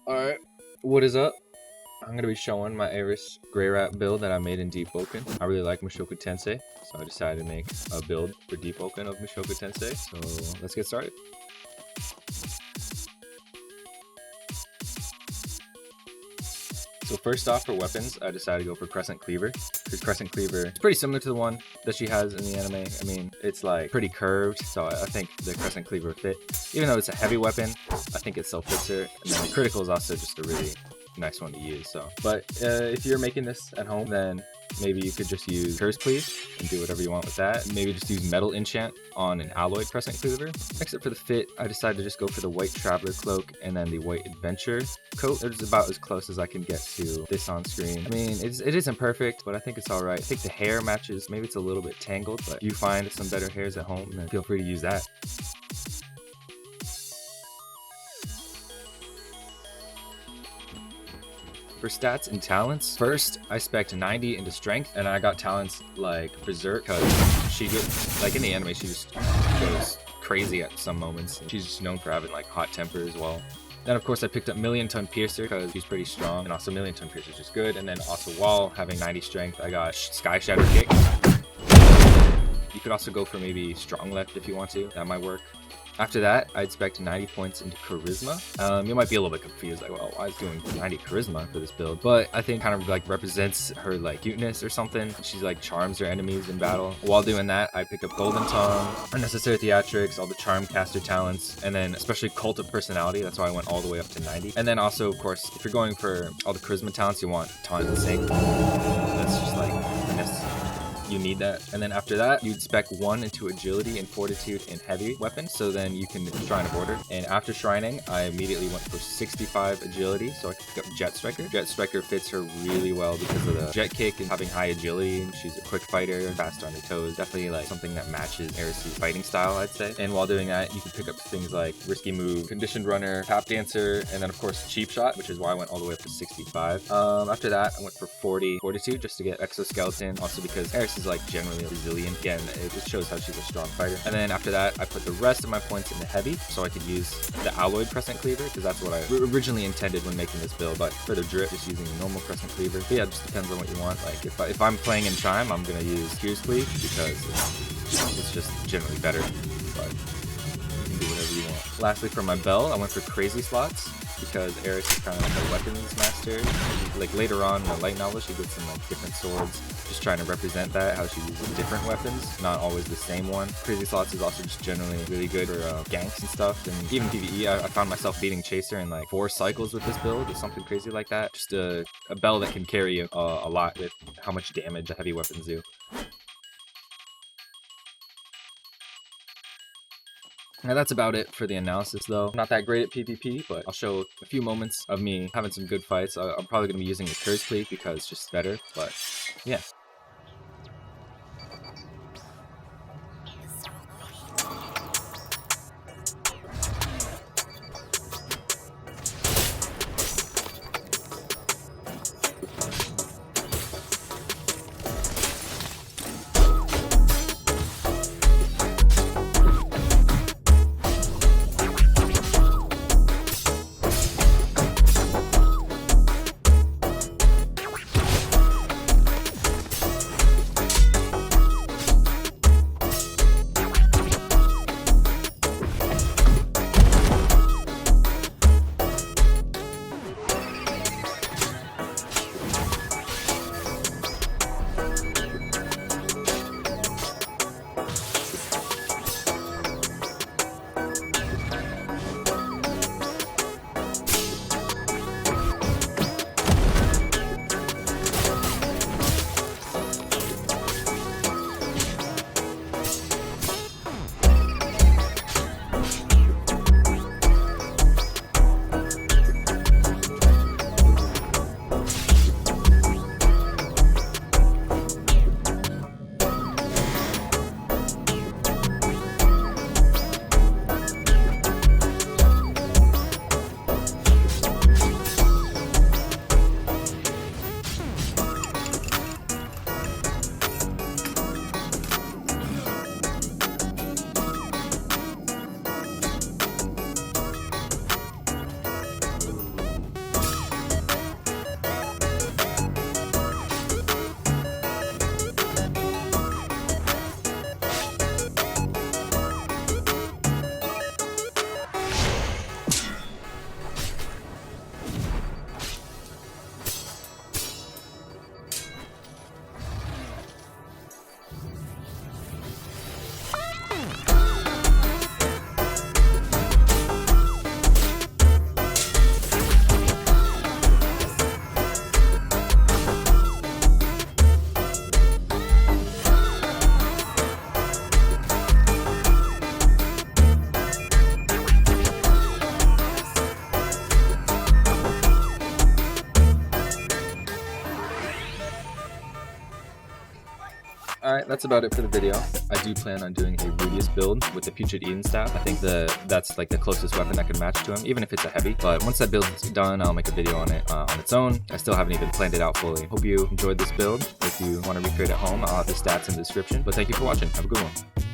Alright, what is up? I'm going to be showing my Eris Greyrat build that I made in Deepwoken. I really like Mushoku Tensei, so I decided to make a build for Deepwoken of Mushoku Tensei. So let's get started. So first off, for weapons, I decided to go for Crescent Cleaver. Because Crescent Cleaver is pretty similar to the one that she has in the anime. I mean, it's like pretty curved, so I think the Crescent Cleaver fit. Even though it's a heavy weapon, I think it still fits her. And then the critical is also just a really nice one to use. So, but if you're making this at home, then maybe you could just use Curse Cleave and do whatever you want with that. Maybe just use Metal Enchant on an alloyed Crescent Cleaver. Except for the fit, I decided to just go for the White Traveler Cloak and then the White Adventure coat. It's about as close as I can get to this on screen. I mean, it isn't perfect, but I think it's alright. I think the hair matches. Maybe it's a little bit tangled, but if you find some better hairs at home, then feel free to use that. For stats and talents, first I spec'd 90 into strength, and I got talents like Berserk, because she gets, like in the anime, she just goes crazy at some moments. And she's just known for having like hot temper as well. Then of course I picked up Million Ton Piercer because she's pretty strong, and also Million Ton Piercer is just good. And then also while having 90 strength, I got Sky Shatter Kick. You could also go for maybe Strong Left if you want to, that might work. After that, I expect 90 points into Charisma. You might be a little bit confused, like, well, why is doing 90 Charisma for this build? But I think kind of like represents her like cuteness or something. She's like charms her enemies in battle. While doing that, I pick up Golden Tongue, Unnecessary Theatrics, all the Charm Caster talents, and then especially Cult of Personality. That's why I went all the way up to 90. And then also, of course, if you're going for all the Charisma talents, you want Taunt and Sync. That's just like you need that. And then after that, you'd spec 1 into Agility and Fortitude and Heavy weapons, so then you can Shrine of Order. And after Shrining, I immediately went for 65 Agility, so I could pick up Jet Striker. Jet Striker fits her really well because of the Jet Kick and having high agility. She's a quick fighter, fast on her toes. Definitely like something that matches Eris' fighting style, I'd say. And while doing that, you can pick up things like Risky Move, Conditioned Runner, Tap Dancer, and then of course Cheap Shot, which is why I went all the way up to 65. After that, I went for 40 Fortitude just to get Exoskeleton, also because Eris is like generally resilient. Again, it just shows how she's a strong fighter. And then after that, I put the rest of my points into Heavy, so I could use the Alloyed Crescent Cleaver, because that's what I originally intended when making this build. But for the drip, just using the normal Crescent Cleaver. But yeah, it just depends on what you want. Like if I'm playing in Chime, I'm gonna use Tears Cleave because it's just generally better. But you can do whatever you want. Lastly, for my bell, I went for Crazy Slots, because Eris is kind of like a weapons master. Like later on in the light novel, she gets some like different swords, just trying to represent that, how she uses different weapons, not always the same one. Crazy Slots is also just generally really good for ganks and stuff, and even PvE. I found myself beating Chaser in like 4 cycles with this build, or something crazy like that. Just a bell that can carry you a lot with how much damage the heavy weapons do. Now that's about it for the analysis though. Not that great at PvP, but I'll show a few moments of me having some good fights. I'm probably going to be using the Curse Cleave because it's just better, but yeah. Alright, that's about it for the video. I do plan on doing a Rudeus build with the Putrid Eden staff. I think that's like the closest weapon that could match to him, even if it's a heavy. But once that build's done, I'll make a video on it on its own. I still haven't even planned it out fully. Hope you enjoyed this build. If you want to recreate at home, I'll have the stats in the description. But thank you for watching. Have a good one.